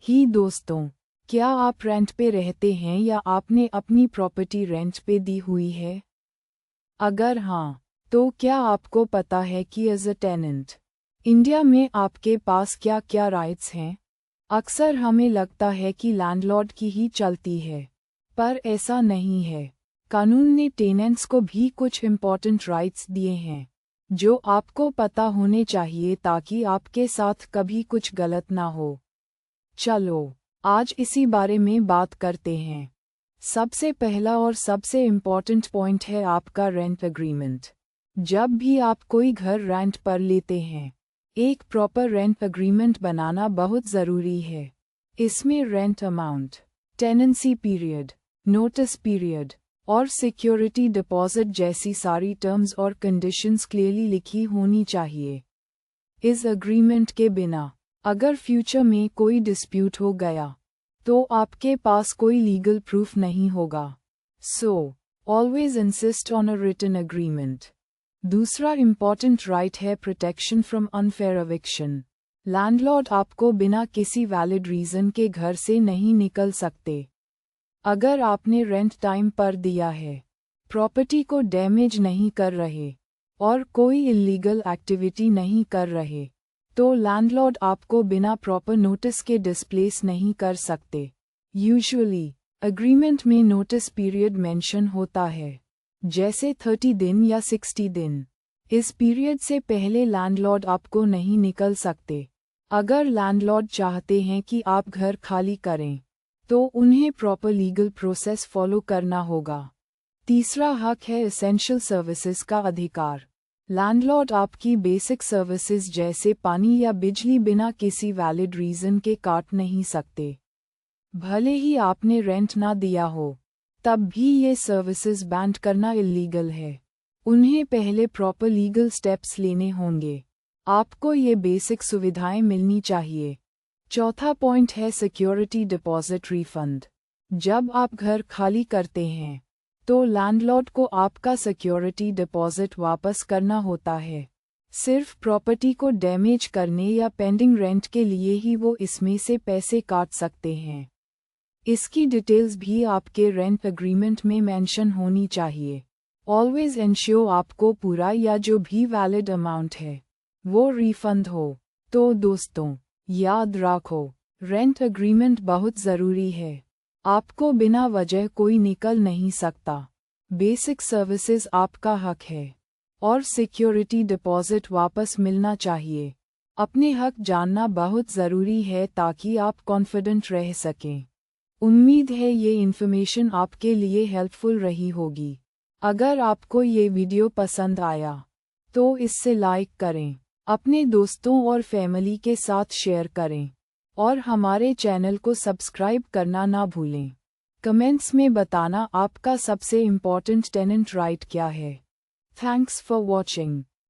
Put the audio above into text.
ही दोस्तों, क्या आप रेंट पे रहते हैं या आपने अपनी प्रॉपर्टी रेंट पे दी हुई है? अगर हाँ, तो क्या आपको पता है कि एज अ टेनेंट इंडिया में आपके पास क्या क्या राइट्स हैं? अक्सर हमें लगता है कि लैंडलॉर्ड की ही चलती है, पर ऐसा नहीं है। कानून ने टेनेंट्स को भी कुछ इम्पॉर्टेंट राइट्स दिए हैं, जो आपको पता होने चाहिए ताकि आपके साथ कभी कुछ गलत ना हो। चलो, आज इसी बारे में बात करते हैं। सबसे पहला और सबसे इम्पॉर्टेंट पॉइंट है आपका रेंट एग्रीमेंट। जब भी आप कोई घर रेंट पर लेते हैं, एक प्रॉपर रेंट एग्रीमेंट बनाना बहुत ज़रूरी है। इसमें rent amount, tenancy period, notice period और सिक्योरिटी डिपॉजिट जैसी सारी टर्म्स और कंडीशंस क्लियरली लिखी होनी चाहिए। इस एग्रीमेंट के बिना अगर फ्यूचर में कोई डिस्प्यूट हो गया, तो आपके पास कोई लीगल प्रूफ नहीं होगा। So, always insist on a written agreement. दूसरा इम्पॉर्टेंट राइट है protection from unfair eviction. Landlord आपको बिना किसी वैलिड रीज़न के घर से नहीं निकल सकते। अगर आपने रेंट टाइम पर दिया है, प्रॉपर्टी को डैमेज नहीं कर रहे और कोई इल्लीगल एक्टिविटी नहीं कर रहे, तो लैंडलॉर्ड आपको बिना प्रॉपर नोटिस के डिस्प्लेस नहीं कर सकते। यूजुअली एग्रीमेंट में नोटिस पीरियड मेंशन होता है, जैसे 30 दिन या 60 दिन। इस पीरियड से पहले लैंडलॉर्ड आपको नहीं निकल सकते। अगर लैंडलॉर्ड चाहते हैं कि आप घर खाली करें, तो उन्हें प्रॉपर लीगल प्रोसेस फॉलो करना होगा। तीसरा हक है एसेंशियल सर्विसेज का अधिकार। लैंडलॉर्ड आपकी बेसिक सर्विसेज जैसे पानी या बिजली बिना किसी वैलिड रीज़न के काट नहीं सकते। भले ही आपने रेंट ना दिया हो, तब भी ये सर्विसेज बैंड करना इल्लीगल है। उन्हें पहले प्रॉपर लीगल स्टेप्स लेने होंगे। आपको ये बेसिक सुविधाएं मिलनी चाहिए। चौथा पॉइंट है सिक्योरिटी डिपॉजिट रिफंड। जब आप घर खाली करते हैं, तो लैंडलॉर्ड को आपका सिक्योरिटी डिपॉजिट वापस करना होता है। सिर्फ प्रॉपर्टी को डैमेज करने या पेंडिंग रेंट के लिए ही वो इसमें से पैसे काट सकते हैं। इसकी डिटेल्स भी आपके रेंट एग्रीमेंट में मेंशन होनी चाहिए। ऑलवेज इंश्योर आपको पूरा या जो भी वैलिड अमाउंट है, वो रिफंड हो। तो दोस्तों, याद रखो, रेंट एग्रीमेंट बहुत ज़रूरी है। आपको बिना वजह कोई निकल नहीं सकता। बेसिक सर्विसेज आपका हक है और सिक्योरिटी डिपॉजिट वापस मिलना चाहिए। अपने हक जानना बहुत ज़रूरी है ताकि आप कॉन्फिडेंट रह सकें। उम्मीद है ये इन्फॉर्मेशन आपके लिए हेल्पफुल रही होगी। अगर आपको ये वीडियो पसंद आया, तो इससे लाइक करें, अपने दोस्तों और फैमिली के साथ शेयर करें और हमारे चैनल को सब्सक्राइब करना ना भूलें। कमेंट्स में बताना आपका सबसे इम्पॉर्टेंट टेनेंट राइट क्या है। Thanks for watching.